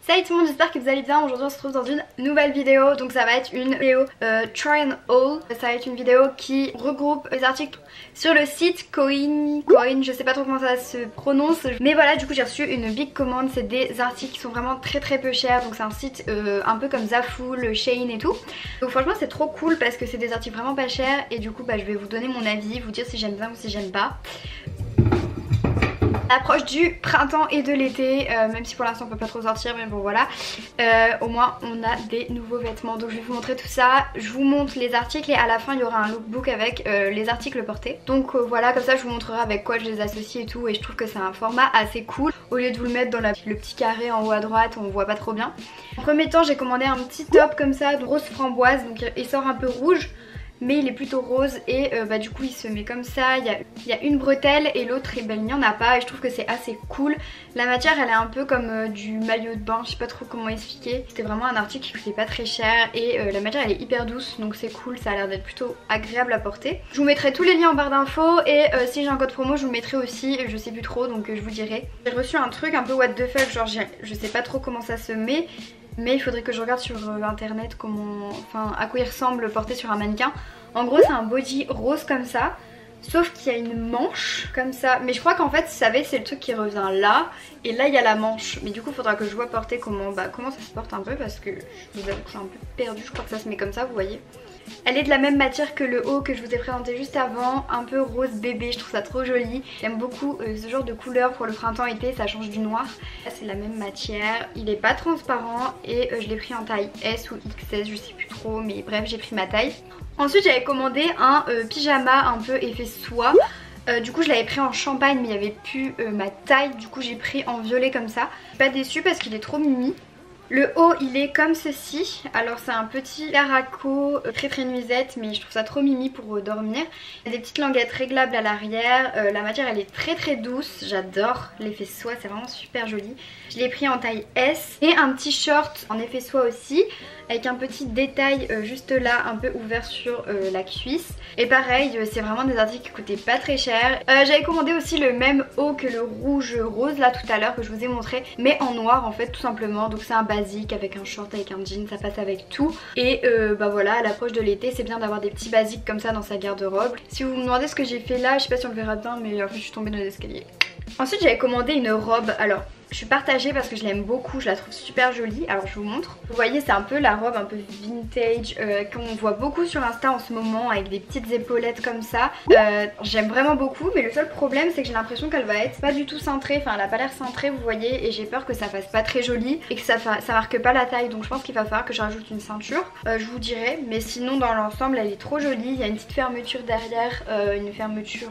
Salut tout le monde, j'espère que vous allez bien. Aujourd'hui on se retrouve dans une nouvelle vidéo. Donc ça va être une vidéo try and haul. Ça va être une vidéo qui regroupe les articles sur le site Coin, je sais pas trop comment ça se prononce. Mais voilà, du coup j'ai reçu une big commande. C'est des articles qui sont vraiment très peu chers. Donc c'est un site un peu comme Zaful, Shein et tout. Donc franchement c'est trop cool parce que c'est des articles vraiment pas chers. Et du coup je vais vous donner mon avis, vous dire si j'aime bien ou si j'aime pas. L'approche du printemps et de l'été, même si pour l'instant on peut pas trop sortir, mais bon voilà, au moins on a des nouveaux vêtements. Donc je vais vous montrer tout ça, je vous montre les articles et à la fin il y aura un lookbook avec les articles portés. Donc voilà, comme ça je vous montrerai avec quoi je les associe et tout, et je trouve que c'est un format assez cool. Au lieu de vous le mettre dans le petit carré en haut à droite, on voit pas trop bien. En premier temps j'ai commandé un petit top comme ça, de rose framboise, donc il sort un peu rouge. Mais il est plutôt rose et du coup il se met comme ça, il y a une bretelle et l'autre il n'y en a pas, et je trouve que c'est assez cool. La matière elle est un peu comme du maillot de bain, je sais pas trop comment expliquer. C'était vraiment un article qui coûtait pas très cher et la matière elle est hyper douce, donc c'est cool, ça a l'air d'être plutôt agréable à porter. Je vous mettrai tous les liens en barre d'infos et si j'ai un code promo je vous le mettrai aussi, je sais plus trop, donc je vous dirai. J'ai reçu un truc un peu what the fuck, genre je sais pas trop comment ça se met. Mais il faudrait que je regarde sur internet à quoi il ressemble porté sur un mannequin. En gros c'est un body rose comme ça, sauf qu'il y a une manche comme ça. Mais je crois qu'en fait vous savez c'est le truc qui revient là, et là il y a la manche. Mais du coup il faudra que je vois porter comment ça se porte un peu, parce que je vous avoue que je suis un peu perdue. Je crois que ça se met comme ça, vous voyez. Elle est de la même matière que le haut que je vous ai présenté juste avant, un peu rose bébé, je trouve ça trop joli. J'aime beaucoup ce genre de couleur pour le printemps-été, ça change du noir. Là c'est la même matière, il est pas transparent et je l'ai pris en taille S ou XS, je sais plus trop, mais bref j'ai pris ma taille. Ensuite j'avais commandé un pyjama un peu effet soie. Du coup je l'avais pris en champagne mais il n'y avait plus ma taille, du coup j'ai pris en violet comme ça. Je suis pas déçue parce qu'il est trop mimi. Le haut il est comme ceci, alors c'est un petit caraco très nuisette, mais je trouve ça trop mimi pour dormir. Il y a des petites languettes réglables à l'arrière, la matière elle est très douce, j'adore l'effet soie, c'est vraiment super joli. Je l'ai pris en taille S, et un petit short en effet soie aussi, avec un petit détail juste là, un peu ouvert sur la cuisse. Et pareil, c'est vraiment des articles qui coûtaient pas très cher. J'avais commandé aussi le même haut que le rouge rose là tout à l'heure que je vous ai montré, mais en noir en fait tout simplement. Donc c'est un basique avec un short, avec un jean, ça passe avec tout. Et voilà, à l'approche de l'été c'est bien d'avoir des petits basiques comme ça dans sa garde-robe. Si vous me demandez ce que j'ai fait là, je sais pas si on le verra bien, mais en fait je suis tombée dans les escaliers. Ensuite j'avais commandé une robe, alors je suis partagée parce que je l'aime beaucoup, je la trouve super jolie. Alors je vous montre. Vous voyez c'est un peu la robe un peu vintage qu'on voit beaucoup sur Insta en ce moment, avec des petites épaulettes comme ça. J'aime vraiment beaucoup, mais le seul problème c'est que j'ai l'impression qu'elle va être pas du tout cintrée, enfin elle a pas l'air cintrée vous voyez, et j'ai peur que ça fasse pas très joli et que ça marque pas la taille. Donc je pense qu'il va falloir que je rajoute une ceinture, je vous dirai. Mais sinon dans l'ensemble elle est trop jolie, il y a une petite fermeture derrière, une fermeture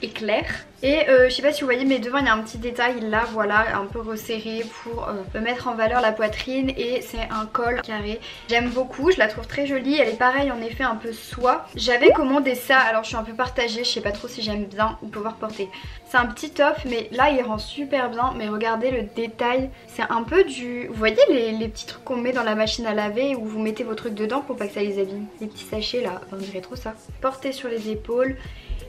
éclair. Et je sais pas si vous voyez mais devant il y a un petit détail là, voilà, un peu resserré pour mettre en valeur la poitrine, et c'est un col carré. J'aime beaucoup, je la trouve très jolie, elle est pareil en effet un peu soie. J'avais commandé ça, alors je suis un peu partagée, je sais pas trop si j'aime bien ou pouvoir porter. C'est un petit top mais là il rend super bien, mais regardez le détail, c'est un peu du... Vous voyez les petits trucs qu'on met dans la machine à laver où vous mettez vos trucs dedans pour pas que ça les abîme, les petits sachets là, on dirait trop ça. Porté sur les épaules.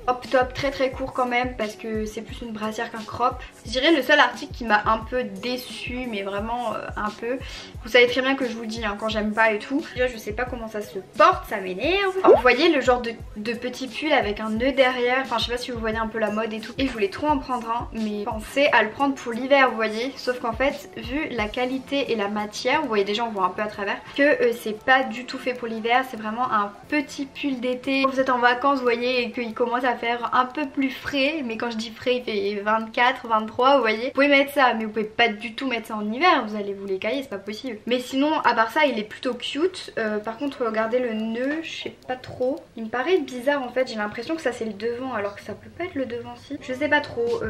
Hop top très court quand même parce que c'est plus une brassière qu'un crop. Je dirais le seul article qui m'a un peu déçu, mais vraiment un peu. Vous savez très bien que je vous dis quand j'aime pas et tout. Déjà je sais pas comment ça se porte, ça m'énerve. Vous voyez le genre de petit pull avec un nœud derrière, enfin je sais pas si vous voyez un peu la mode et tout. Et je voulais trop en prendre un, mais pensez à le prendre pour l'hiver vous voyez. Sauf qu'en fait vu la qualité et la matière, vous voyez déjà on voit un peu à travers, que c'est pas du tout fait pour l'hiver. C'est vraiment un petit pull d'été. Quand vous êtes en vacances vous voyez et qu'il commence à faire un peu plus frais, mais quand je dis frais il fait 24, 23 vous voyez, vous pouvez mettre ça, mais vous pouvez pas du tout mettre ça en hiver, vous allez vous les cailler, c'est pas possible. Mais sinon à part ça il est plutôt cute. Par contre regardez le nœud, je sais pas trop, il me paraît bizarre en fait, j'ai l'impression que ça c'est le devant alors que ça peut pas être le devant si, je sais pas trop,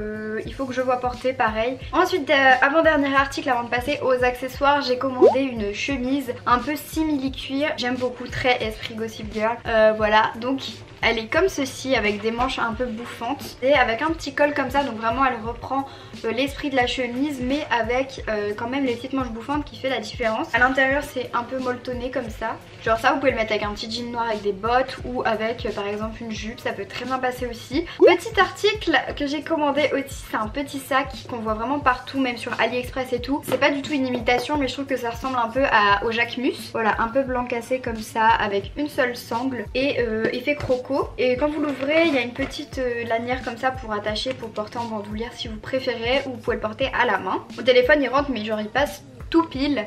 il faut que je vois porter pareil. Ensuite avant-dernier article avant de passer aux accessoires, j'ai commandé une chemise un peu simili cuir, j'aime beaucoup, très esprit gossip girl, voilà. Donc Elle est comme ceci avec des manches un peu bouffantes et avec un petit col comme ça, donc vraiment elle reprend l'esprit de la chemise mais avec quand même les petites manches bouffantes qui fait la différence. À l'intérieur c'est un peu molletonné comme ça, genre ça vous pouvez le mettre avec un petit jean noir avec des bottes ou avec par exemple une jupe, ça peut très bien passer aussi. Petit article que j'ai commandé aussi, c'est un petit sac qu'on voit vraiment partout, même sur AliExpress et tout. C'est pas du tout une imitation mais je trouve que ça ressemble un peu au Jacquemus. Voilà, un peu blanc cassé comme ça avec une seule sangle et effet croco. Et quand vous l'ouvrez il y a une petite lanière comme ça pour attacher, pour porter en bandoulière si vous préférez, ou vous pouvez le porter à la main. Mon téléphone il rentre mais genre il passe tout pile.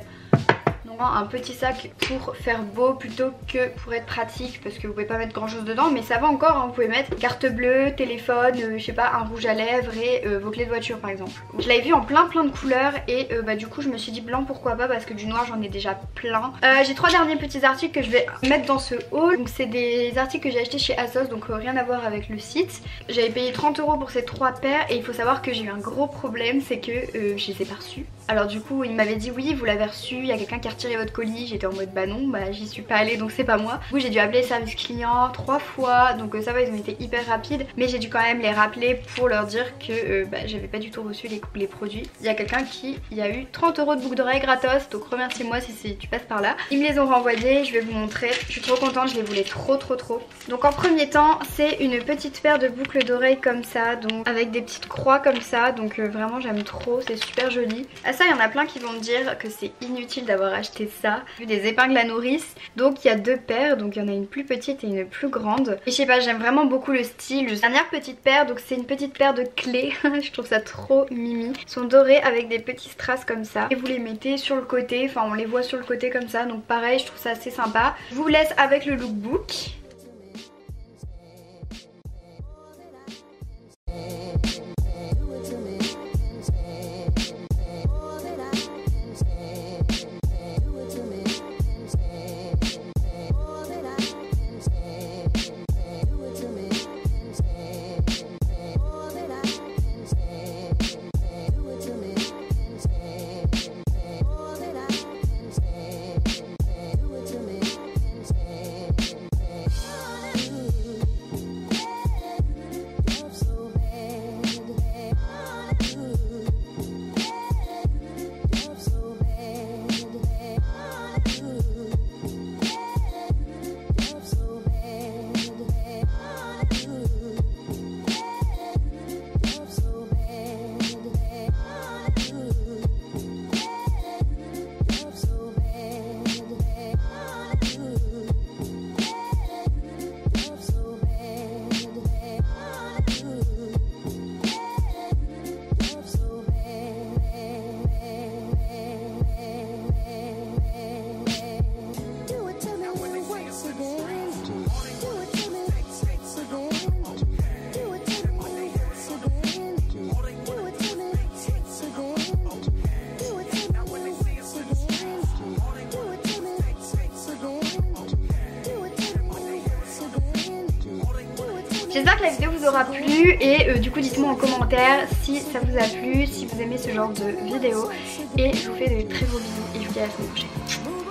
Un petit sac pour faire beau plutôt que pour être pratique parce que vous pouvez pas mettre grand chose dedans, mais ça va encore, hein. Vous pouvez mettre carte bleue, téléphone, je sais pas, un rouge à lèvres et vos clés de voiture par exemple. Je l'avais vu en plein de couleurs et du coup je me suis dit blanc pourquoi pas, parce que du noir j'en ai déjà plein. J'ai 3 derniers petits articles que je vais mettre dans ce haul. Donc c'est des articles que j'ai achetés chez ASOS, donc rien à voir avec le site. J'avais payé 30 € pour ces 3 paires et il faut savoir que j'ai eu un gros problème, c'est que je les ai pas reçus. Alors du coup il m'avait dit oui vous l'avez reçu, il y a quelqu'un qui a retiré votre colis. J'étais en mode bah non, bah j'y suis pas allée donc c'est pas moi. Du coup j'ai dû appeler le service client 3 fois, donc ça va, ils ont été hyper rapides, mais j'ai dû quand même les rappeler pour leur dire que j'avais pas du tout reçu les produits. Il y a quelqu'un qui y a eu 30 € de boucle d'oreille gratos, donc remercie-moi si tu passes par là. Ils me les ont renvoyés, je vais vous montrer, je suis trop contente, je les voulais trop. Donc en premier temps c'est une petite paire de boucles d'oreilles comme ça, donc avec des petites croix comme ça, donc vraiment j'aime trop, c'est super joli. À ça il y en a plein qui vont me dire que c'est inutile d'avoir acheté ça, vu des épingles à nourrice. Donc il y a 2 paires, donc il y en a une plus petite et une plus grande. Et je sais pas, j'aime vraiment beaucoup le style. Dernière petite paire, donc c'est une petite paire de clés, je trouve ça trop mimi. Ils sont dorés avec des petits strass comme ça et vous les mettez sur le côté, enfin on les voit sur le côté comme ça, donc pareil je trouve ça assez sympa. Je vous laisse avec le lookbook. J'espère que la vidéo vous aura plu et du coup dites-moi en commentaire si ça vous a plu, si vous aimez ce genre de vidéo, et je vous fais de très gros bisous et je vous dis à la semaine prochaine.